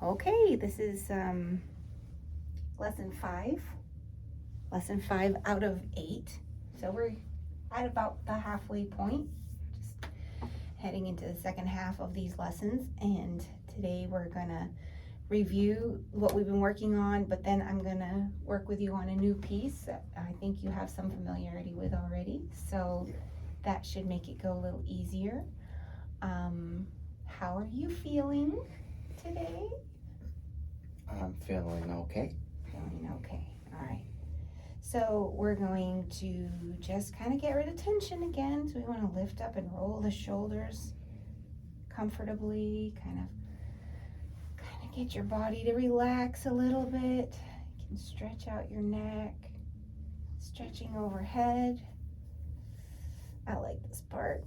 Okay, this is lesson 5 out of 8. So we're at about the halfway point, just heading into the second half of these lessons. And today we're gonna review what we've been working on, but then I'm gonna work with you on a new piece that I think you have some familiarity with already. So that should make it go a little easier. How are you feeling today? I'm feeling okay. Feeling okay. All right. So we're going to just kind of get rid of tension again. So we want to lift up and roll the shoulders comfortably, kind of get your body to relax a little bit. You can stretch out your neck, stretching overhead. I like this part.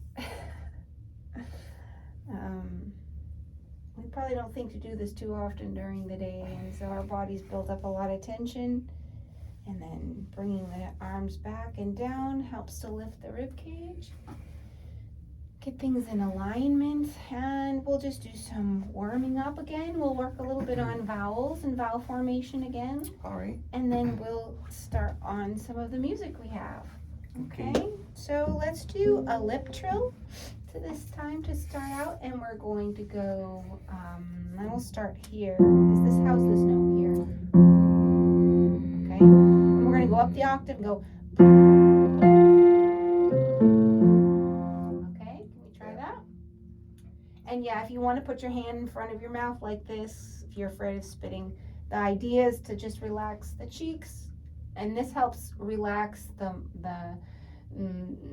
We probably don't think to do this too often during the day, and so our bodies build up a lot of tension. And then bringing the arms back and down helps to lift the rib cage. Get things in alignment, and we'll just do some warming up again. We'll work a little bit on vowels and vowel formation again. All right. And then we'll start on some of the music we have. Okay? So let's do a lip trill to this time to start out, and we're going to go, and we'll start here. How's this note here? Okay? And we're going to go up the octave and go. Okay? Can we try that? And yeah, if you want to put your hand in front of your mouth like this, if you're afraid of spitting, the idea is to just relax the cheeks, and this helps relax the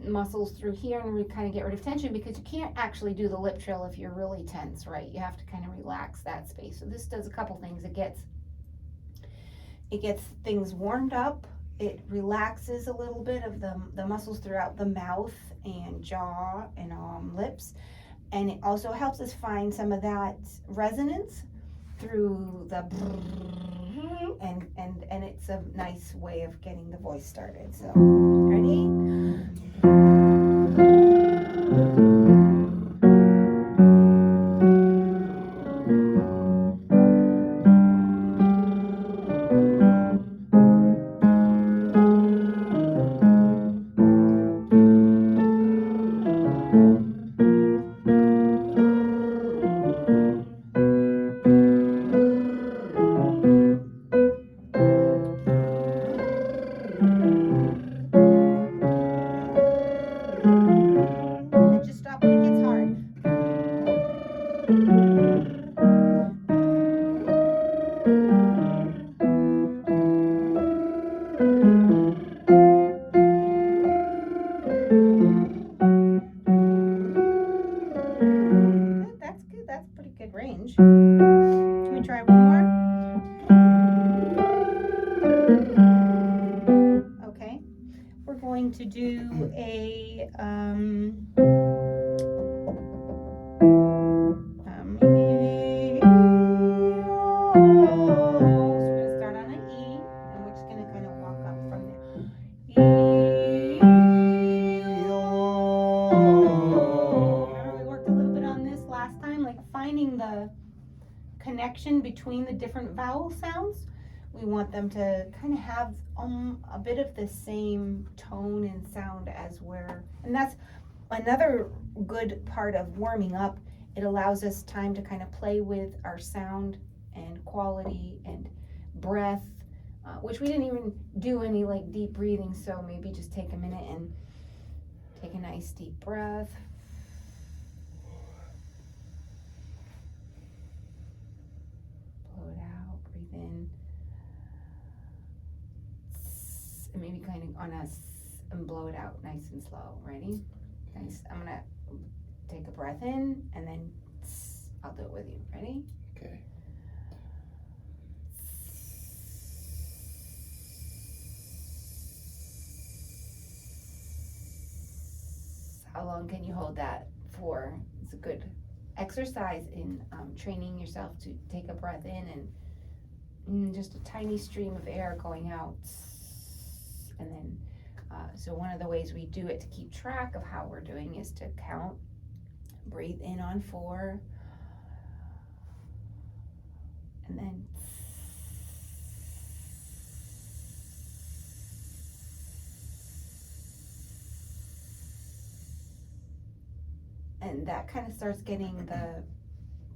muscles through here, and we kind of get rid of tension, because you can't actually do the lip trill if you're really tense, right? You have to kind of relax that space. So this does a couple things. It gets things warmed up. It relaxes a little bit of the muscles throughout the mouth and jaw and lips, and it also helps us find some of that resonance through the and it's a nice way of getting the voice started. So ready? That's pretty good range. Can we try one more? Okay. We're going to do a so we're going to start on an E, and we're just going to kind of walk up from there. Remember we worked a little bit on this last time, like finding the connection between the different vowel sounds. We want them to kind of have a bit of the same tone and sound as and that's another good part of warming up. It allows us time to kind of play with our sound and quality and breath, which we didn't even do any like deep breathing, so maybe just take a minute and take a nice deep breath. Blow it out, breathe in. And maybe kind of on us and blow it out nice and slow. Ready? Nice. I'm gonna take a breath in, and then I'll do it with you. Ready? Okay. How long can you hold that for? It's a good exercise in training yourself to take a breath in and just a tiny stream of air going out. And then, so one of the ways we do it to keep track of how we're doing is to count. Breathe in on 4. and that kind of starts getting the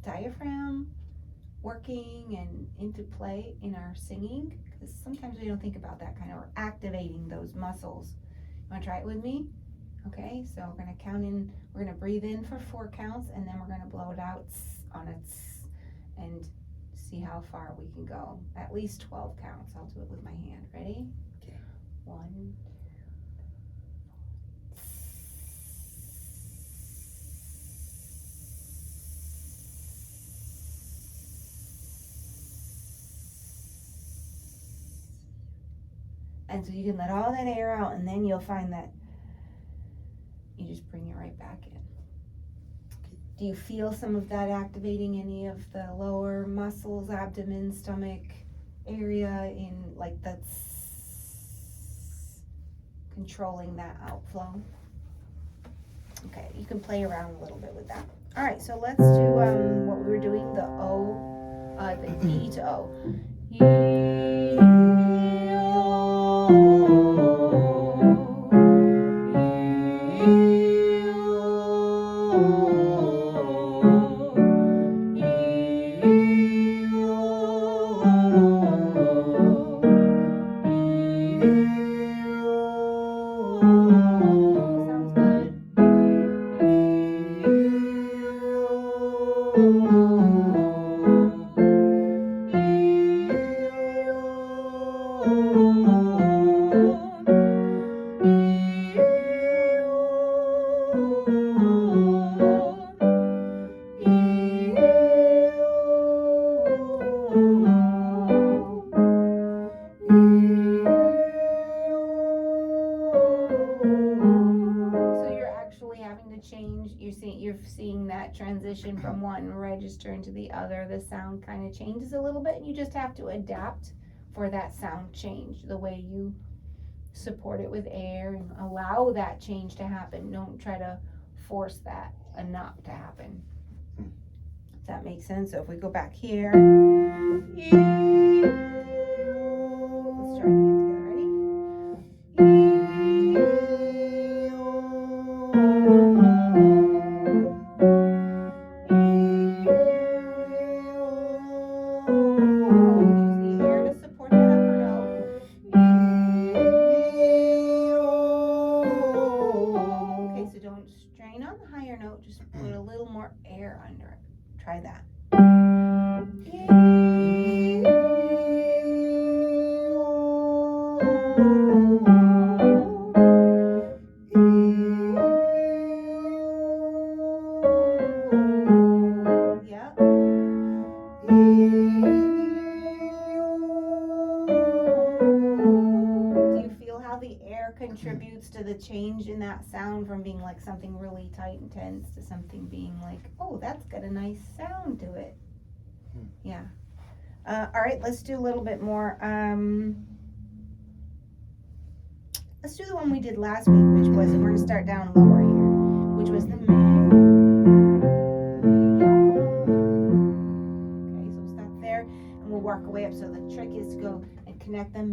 diaphragm working and into play in our singing, because sometimes we don't think about that kind of, or activating those muscles. You want to try it with me? Okay, so we're going to count in, we're going to breathe in for 4 counts, and then we're going to blow it out on a and see how far we can go. At least 12 counts. I'll do it with my hand. Ready? Okay. 1. And so you can let all that air out, and then you'll find that you just bring it right back in. Do you feel some of that activating any of the lower muscles, abdomen, stomach area, in like that's controlling that outflow? Okay, you can play around a little bit with that. All right, so let's do what we were doing, the O, the E to O. Sounds good. You're seeing that transition from one register into the other. The sound kind of changes a little bit, and you just have to adapt for that sound change, the way you support it with air and allow that change to happen. Don't try to force that not to happen. Does that make sense? So if we go back here, let's try it again together. Ready? Use the air to support that upper note. Okay, so don't strain on the higher note, just put a little more air under it. Try that. Yep. Do you feel how the air contributes to the change in that sound from being like something really tight and tense to something being like, oh, that's got a nice sound to it? Yeah. All right, let's do a little bit more. Let's do the one we did last week, which was, and we're going to start down lower here, which was the Okay, so we'll stop there, and we'll work our way up. So the trick is to go and connect the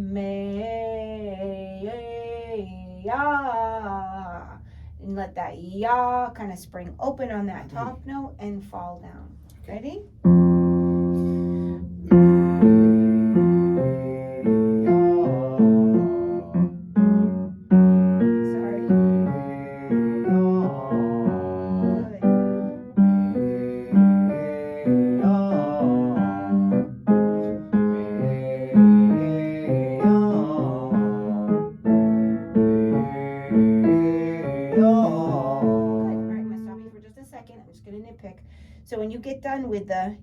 ya, and let that ya kind of spring open on that top note and fall down. Ready? So when you get done with the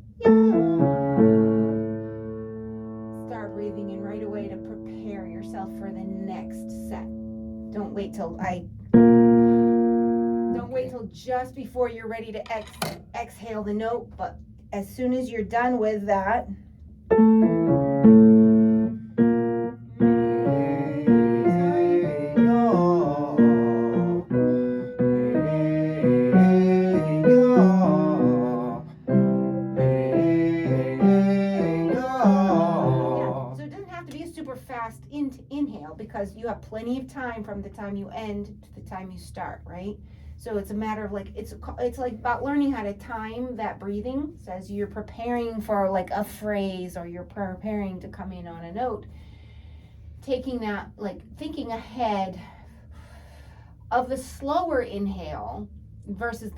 start breathing in right away to prepare yourself for the next set. Don't wait till just before you're ready to exhale the note, but as soon as you're done with that, last inhale, because you have plenty of time from the time you end to the time you start, right? So it's a matter of like, it's like about learning how to time that breathing. So as you're preparing for like a phrase, or you're preparing to come in on a note, taking that, like thinking ahead of the slower inhale versus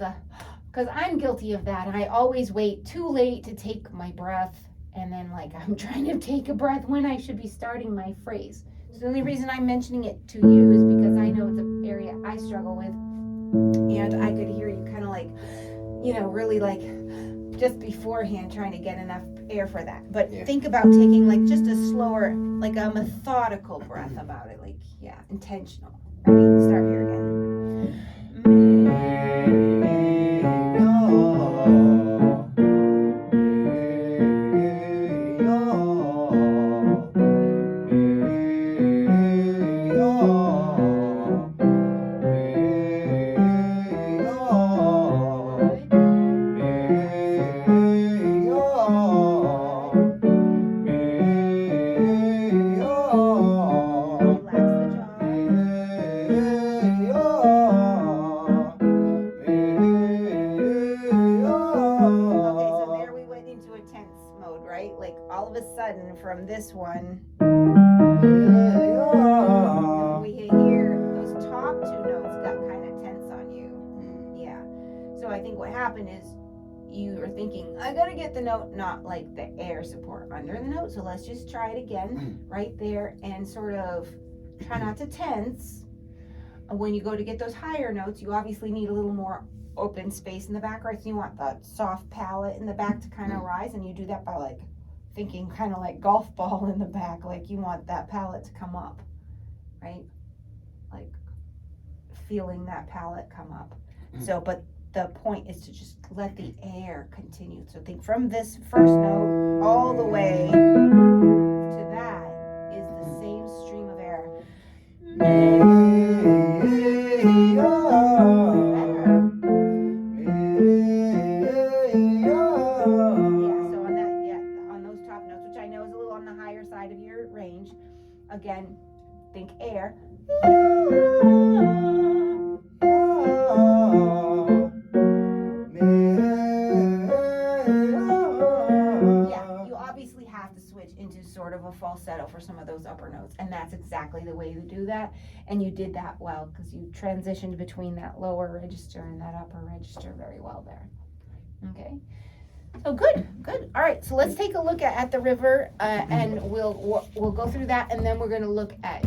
because I'm guilty of that. And I always wait too late to take my breath. And then like I'm trying to take a breath when I should be starting my phrase. So the only reason I'm mentioning it to you is because I know it's an area I struggle with. And I could hear you kind of like, really like just beforehand trying to get enough air for that. But think about taking like just a slower, like a methodical breath about it. Like, intentional. Ready? Start here from this one, we hear those top two notes got kind of tense on you. So I think what happened is you are thinking, I gotta get the note, not like the air support under the note. So let's just try it again right there, and sort of try not to tense. When you go to get those higher notes, you obviously need a little more open space in the back, right? So you want the soft palate in the back to kind of rise, and you do that by like thinking kind of like golf ball in the back, like you want that palate to come up, right? Like feeling that palate come up. So, but the point is to just let the air continue. So think from this first note all the way to that is the same stream of air. Again, think air. You obviously have to switch into sort of a falsetto for some of those upper notes, and that's exactly the way to do that. And you did that well, because you transitioned between that lower register and that upper register very well there. Okay. Oh, good. All right, so let's take a look at the river, and we'll go through that, and then we're going to look at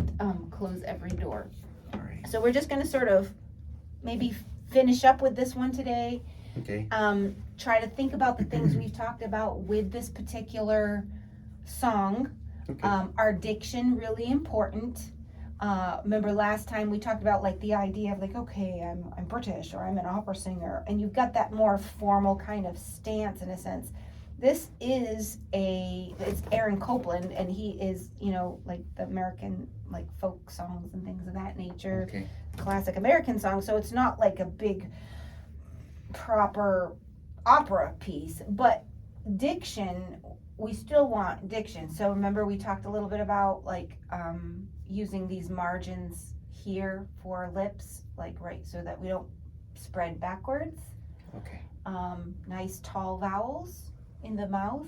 Close Every Door. All right. So we're just going to sort of maybe finish up with this one today. Okay. Try to think about the things we've talked about with this particular song. Okay. Our diction, really important. Remember last time we talked about like the idea of like, okay, I'm British, or I'm an opera singer, and you've got that more formal kind of stance in a sense. This is it's Aaron Copland, and he is, like the American like folk songs and things of that nature, Okay. classic American songs. So it's not like a big proper opera piece, but diction, we still want diction. So remember we talked a little bit about like using these margins here for lips, like right, so that we don't spread backwards. Okay. Nice tall vowels in the mouth,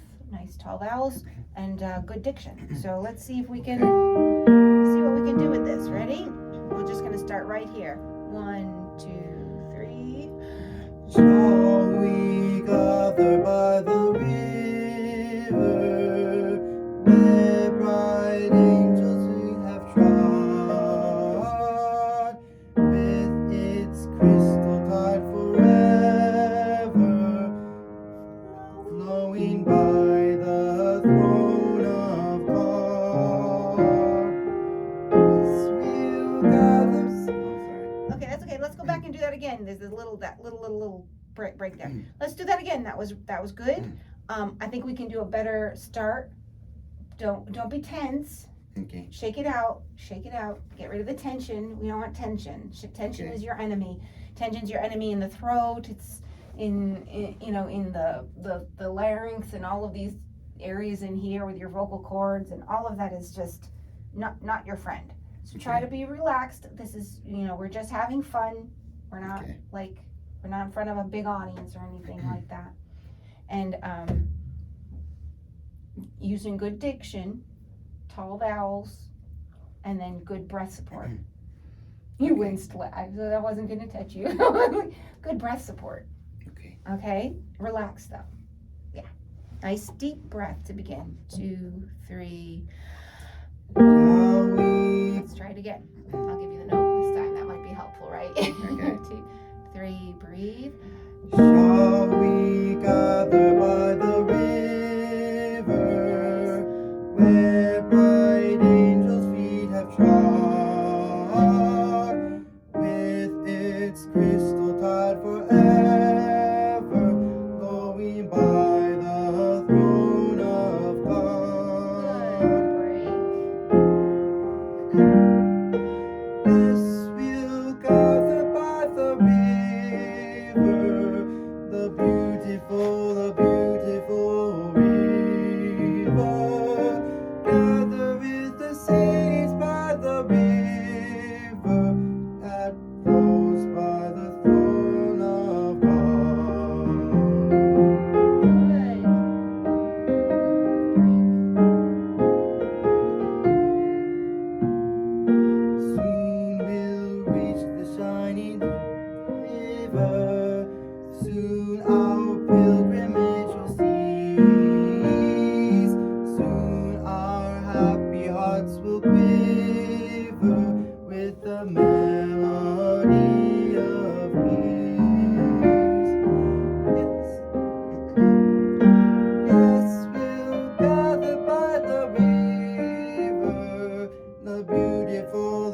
and good diction. So let's see if we can see what we can do with this. Ready? We're just gonna start right here. 1, 2, 3. Shall we gather by the river, where bright angels we have trod, with its crystal tide forever, flowing by the throne of God. Yes, we'll gather. Okay, that's okay. Let's go back and do that again. There's a little break there. Let's do that again. That was good. I think we can do a better start. Don't be tense. Okay. Shake it out. Get rid of the tension. We don't want tension. Tension is your enemy. Tension's your enemy in the throat. It's in the larynx and all of these areas in here with your vocal cords, and all of that is just not your friend. So try to be relaxed. This is, we're just having fun. We're not Okay. we're not in front of a big audience or anything like that. And using good diction, tall vowels, and then good breath support. You winced. I wasn't going to touch you. Good breath support. Okay. Okay? Relax though. Yeah. Nice deep breath to begin. 2, 3. Shall we Let's try it again. I'll give you the note this time. That might be helpful, right? Okay. 2, 3. Breathe. Shall we gather by the river where bright angels' feet have trod, with its crystal tide forever flowing by the throne of God? Good break. Yes, we'll gather by the river, the beautiful river. Gather with the saints by the river that flows by the throne of God. Good. Soon we'll reach the shining river. Soon our pilgrimage will cease. Soon our happy hearts will quiver with the melody of peace. Yes, we'll gather by the river, the beautiful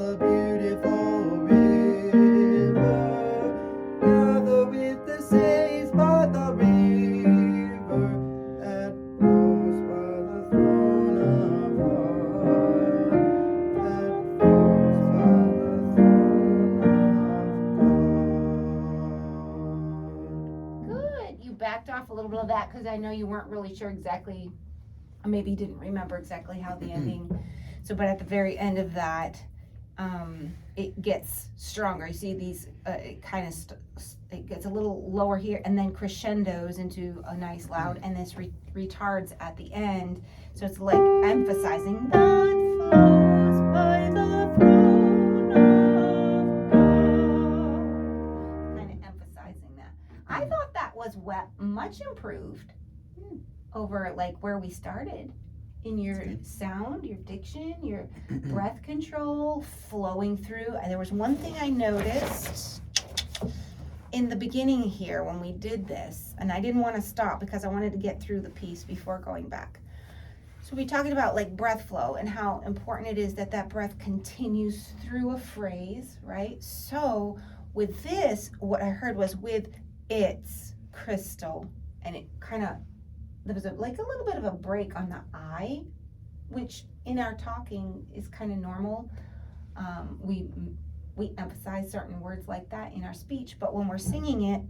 river. Gather with the saints by the river that flows by the throne of God. That flows by the throne of God. Good. You backed off a little bit of that because I know you weren't really sure exactly, or maybe you didn't remember exactly how the ending. So, but at the very end of that, it gets stronger. You see these, it kind of, it gets a little lower here and then crescendos into a nice loud, and this retards at the end. So it's like emphasizing that flows by the throne of God. Kind of emphasizing that. I thought that was much improved over like where we started in your sound, your diction, your breath control, flowing through. And there was one thing I noticed in the beginning here when we did this, and I didn't want to stop because I wanted to get through the piece before going back. So we talked about like breath flow and how important it is that that breath continues through a phrase, right? So with this, what I heard was with its crystal, and it kind of, there was like a little bit of a break on the I, which in our talking is kind of normal. We emphasize certain words like that in our speech, but when we're singing it,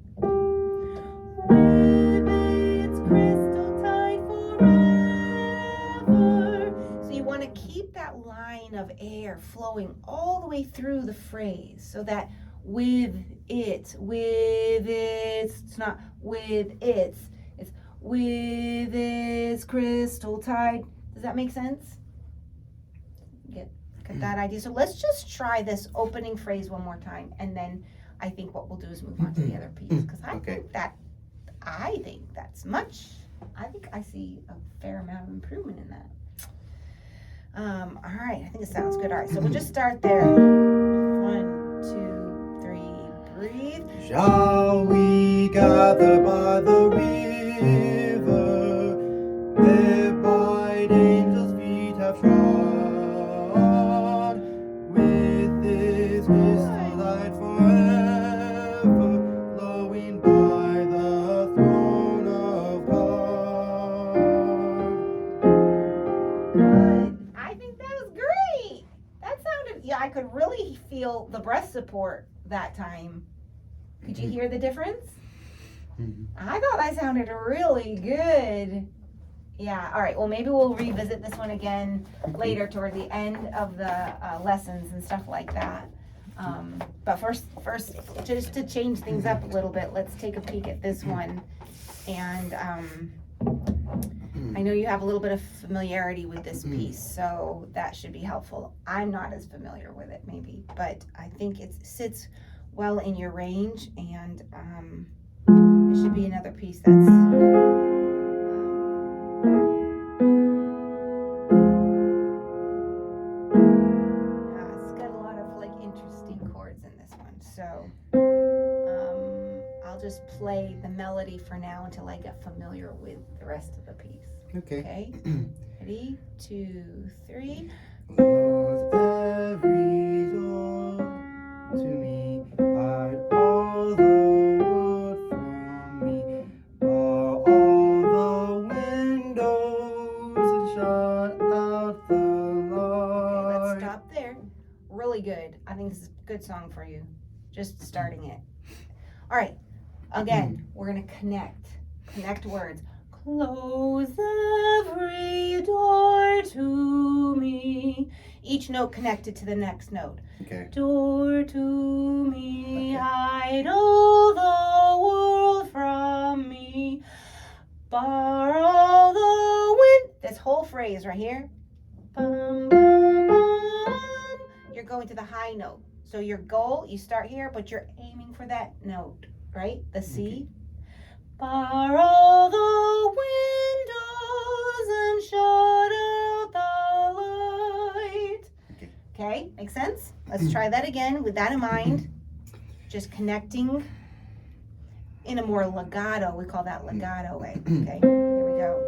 with its crystal tide forever. So you want to keep that line of air flowing all the way through the phrase, so that with its, it's not with its, it's with its crystal tide. Does that make sense? Get that idea? So let's just try this opening phrase one more time, and then I think what we'll do is move on to the other piece, because I think that's much. I think I see a fair amount of improvement in that. All right, I think it sounds good. All right, so we'll just start there. 1, 2, 3, breathe. Shall we gather by the river where bright angels' feet have trod, with its crystal light forever flowing by the throne of God? Good. I think that was great. That sounded, yeah, I could really feel the breath support that time. Could you hear the difference? I thought that sounded really good. Yeah, all right, well, maybe we'll revisit this one again later toward the end of the lessons and stuff like that. But first, just to change things up a little bit, let's take a peek at this one. And I know you have a little bit of familiarity with this piece, so that should be helpful. I'm not as familiar with it maybe, but I think it sits well in your range, and it should be another piece that's it's got a lot of like interesting chords in this one. So I'll just play the melody for now until I get familiar with the rest of the piece. Okay. Okay? Ready? 2, 3. Close every door to me, hide all the world from me, bar all the windows and shut out the Okay, let's light. stop there. Really good. I think this is a good song for you. Just starting it. All right. Again, we're going to connect words. Close every door to me. Each note connected to the next note. Okay. Door to me, Okay. hide all the world from me. Bar all the wind. This whole phrase right here. Bum, bum, bum. You're going to the high note. So your goal, you start here, but you're aiming for that note, right? The C. Okay. Bar all the windows and shut out the light. Okay. Okay, makes sense? Let's try that again with that in mind. Just connecting in a more legato, we call that legato way. Okay, here we go.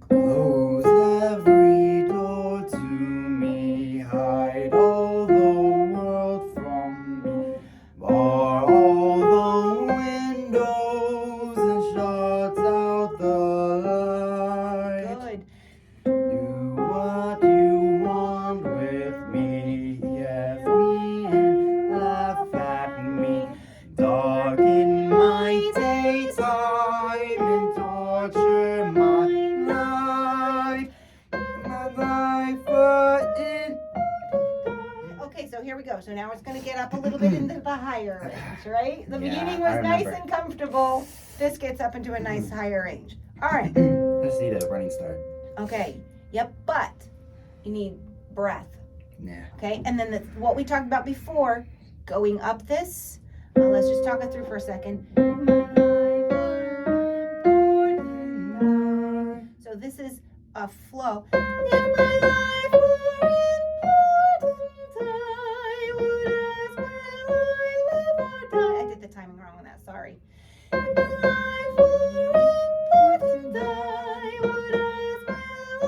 Close every door to me, hide all the world from me, bar all the windows and shut out the light. Good. Do what you want with me, yes, me and laugh at me. Darken my daytime and torture my night. My life in. Okay, so here we go. So now it's going to get up a little bit into the higher range, right? The Yeah, beginning I was nice remember. and comfortable. This gets up into a nice higher range. All right. I just need a running start. Okay. Yep. But you need breath. Yeah. Okay. And then what we talked about before, going up this. Let's just talk it through for a second. So this is a flow. If my life were important, I would ask, will I live or die? I did the timing wrong on that. Sorry. If my life were important, I would ask, will I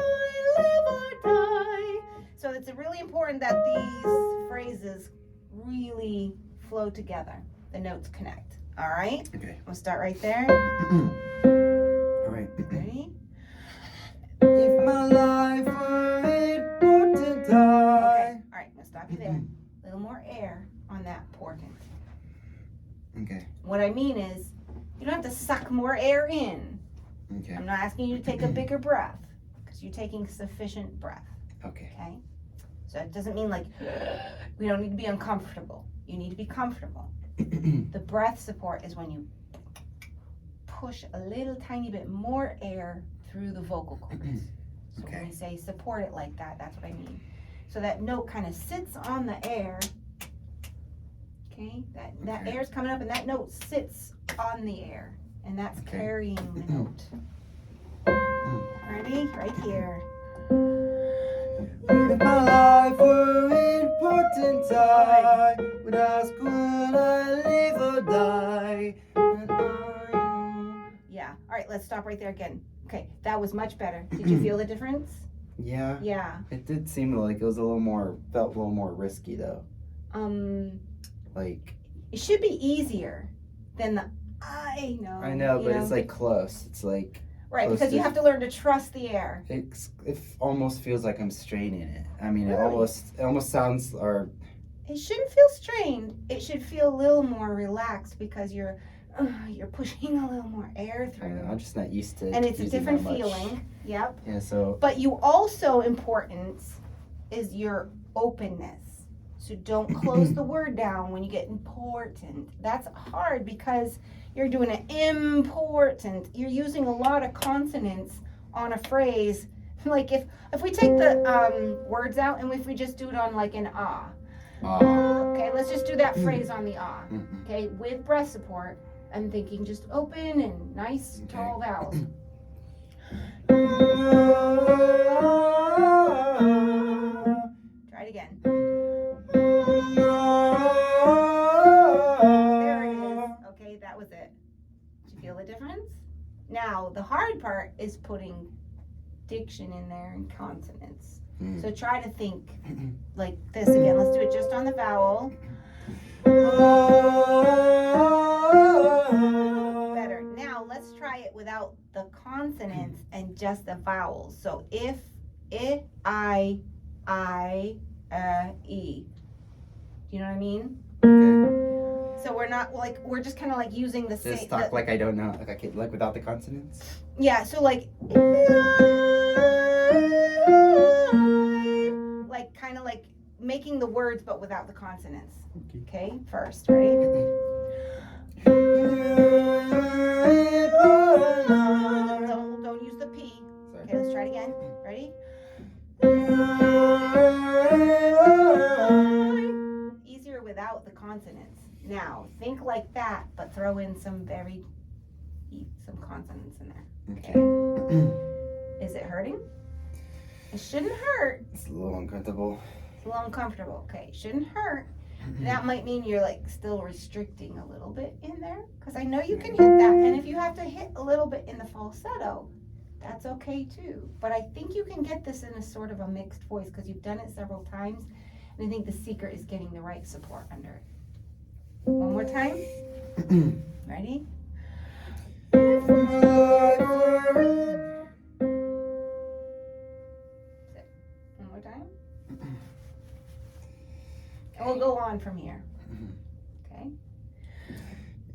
live or die? So it's really important that these phrases really flow together. The notes connect. All right? Okay. We'll start right there. All right. Ready? If my life were important, Okay. All right, I'm gonna stop you there. A little more air on that portent. Okay. What I mean is, you don't have to suck more air in. Okay. I'm not asking you to take a bigger breath, because you're taking sufficient breath. Okay. Okay? So it doesn't mean like we don't need to be uncomfortable. You need to be comfortable. The breath support is when you push a little tiny bit more air through the vocal cords. So Okay. when we say support it like that, that's what I mean. So that note kind of sits on the air. Okay? That Okay. air's coming up and that note sits on the air. And that's Okay. carrying the note. Ready? Right here. If my life were important, I would ask, would I live or die? And Yeah. All right, let's stop right there again. Okay, that was much better. Did you feel the difference? Yeah. Yeah. It did seem like it was felt a little more risky though. Like It should be easier than the I know. I know, you but it's like close. It's like right, close because you to- have to learn to trust the air. it almost feels like I'm straining it. I mean, Really? it almost sounds or It shouldn't feel strained. It should feel a little more relaxed because you're you're pushing a little more air I through. know, I'm just not used to. And it's a using different that much. feeling. Yep. Yeah. So. But you also important is your openness. So don't close the word down when you get important. That's hard because you're doing an important. You're using a lot of consonants on a phrase. Like if we take the words out and if we just do it on like an ah. Okay, let's just do that phrase on the ah. Okay, with breath support. I'm thinking just open and nice tall vowels. Try it again. There it is. Okay, that was it. Did you feel the difference? Now, the hard part is putting diction in there and consonants. So try to think like this again. Let's do it just on the vowel. Better. Now, let's try it without the consonants and just the vowels. So if, I, e. Do you know what I mean? Okay. So we're not like, we're just kind of like using the same. Just talk like I don't know. Like without the consonants. Yeah, so like kind of like making the words but without the consonants. Okay, first, ready? Don't use the P. Sorry. Okay, let's try it again. Ready? Easier without the consonants. Now, think like that, but throw in some consonants in there. Okay. Is it hurting? It shouldn't hurt. It's a little uncomfortable. It's a little uncomfortable. Okay, shouldn't hurt. That might mean you're like still restricting a little bit in there, because I know you can hit that. And if you have to hit a little bit in the falsetto, that's okay too. But I think you can get this in a sort of a mixed voice because you've done it several times. And I think the secret is getting the right support under it. One more time. Ready? One more time. And we'll go on from here. Okay.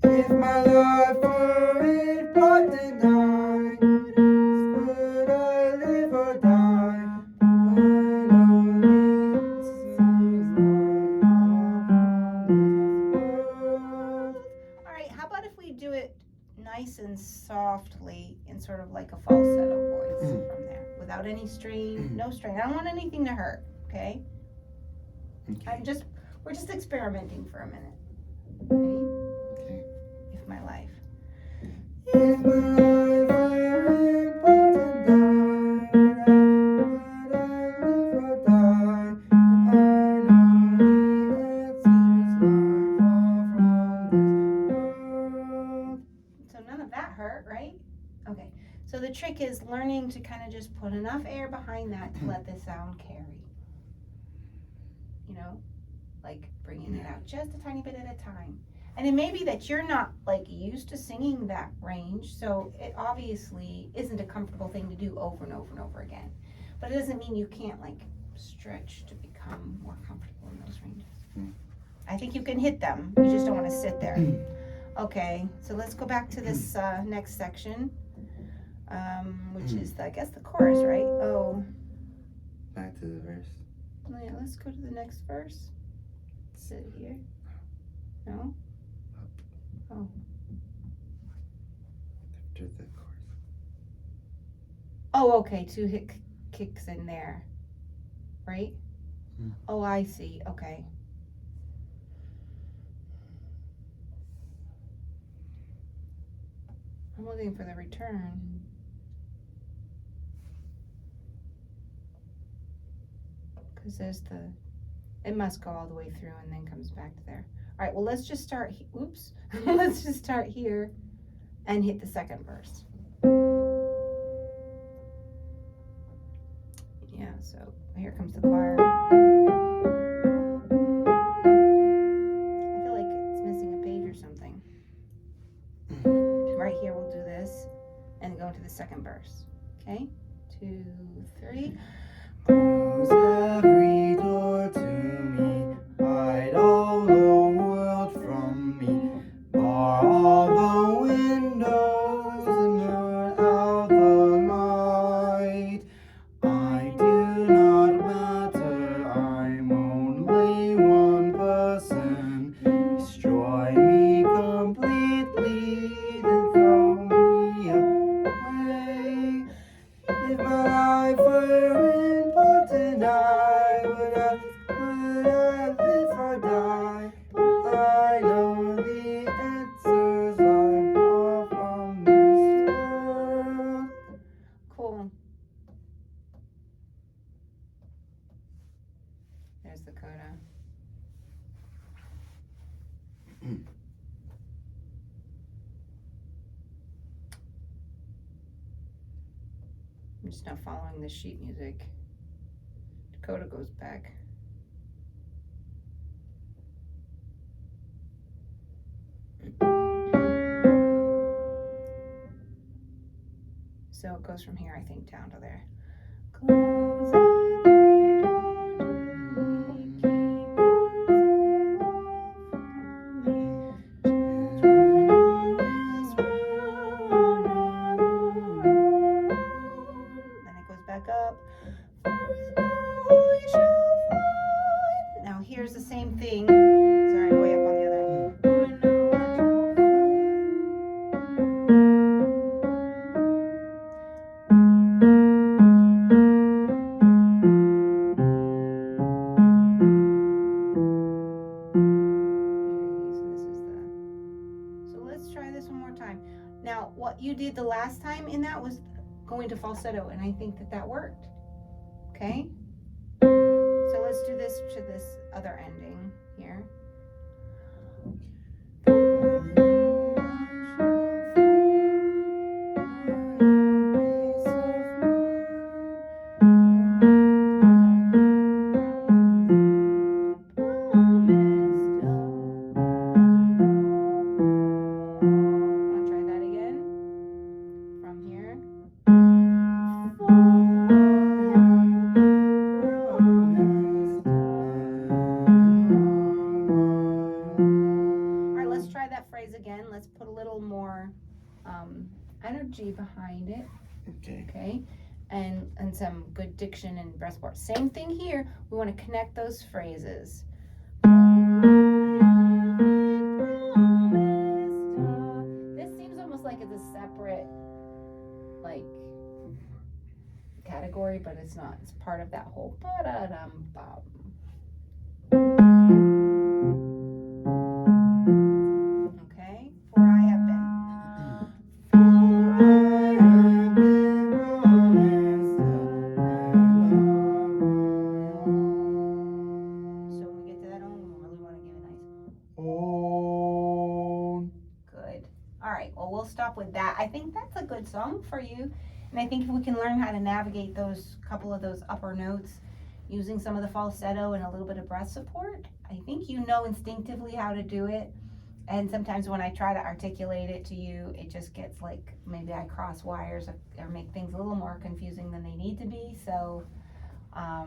If my life were important night, would I live or die? All right, how about if we do it nice and softly in sort of like a falsetto voice from there without any strain, no strain. I don't want anything to hurt, okay? We're just experimenting for a minute. Ready? Okay. If my life. If my life were important night, would I live or die? I know the answer's So none of that hurt, right? Okay. So the trick is learning to kind of just put enough air behind that to let the sound carry. You know, like bringing it out just a tiny bit at a time. And it may be that you're not like used to singing that range, so it obviously isn't a comfortable thing to do over and over and over again. But it doesn't mean you can't like stretch to become more comfortable in those ranges. I think you can hit them. You just don't want to sit there. Okay, so let's go back to this next section, which is, I guess, the chorus, right? Oh, Back to the verse. yeah, let's go to the next verse. Sit here. No? Oh. After the chorus. Oh, okay, two hit kicks in there, right? Oh, I see, okay. I'm looking for the return. Because there's it must go all the way through and then comes back to there. All right, well, let's just start, oops. Let's just start here and hit the second verse. Yeah, so here comes the choir. I feel like it's missing a page or something. Right here, we'll do this and go to the second verse. Okay, 2, 3. Close every door to me, hide all the world from me, bar all the Dakota. I'm just not following the sheet music. Dakota goes back. So it goes from here, I think, down to there. Close every door to me, keep yours all for me. Children always run alone. Then it goes back up. Forever we shall find. Now here's the same thing. Sorry, I'm way up on the other end. I know I shall find. Now, what you did the last time in that was going to falsetto, and I think that worked. Okay? So let's do this to this other ending here. Again, let's put a little more energy behind it. Okay, and some good diction and breath support. Same thing here. We want to connect those phrases. This seems almost like it's a separate like category, but it's not. It's part of that whole ba-da-dum-bum. Stop with that. I think that's a good song for you, and I think if we can learn how to navigate those couple of those upper notes using some of the falsetto and a little bit of breath support, I think you know instinctively how to do it. And sometimes when I try to articulate it to you, it just gets like maybe I cross wires or make things a little more confusing than they need to be. So I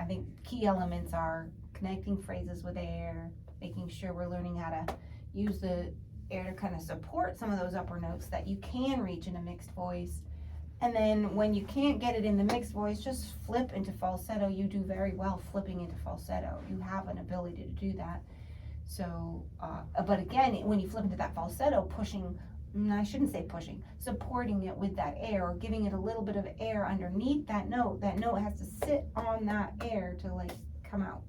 think key elements are connecting phrases with air, making sure we're learning how to use the air to kind of support some of those upper notes that you can reach in a mixed voice. And then when you can't get it in the mixed voice, just flip into falsetto. You do very well flipping into falsetto. You have an ability to do that. So, but again, when you flip into that falsetto, pushing, I shouldn't say pushing, supporting it with that air or giving it a little bit of air underneath that note has to sit on that air to like come out.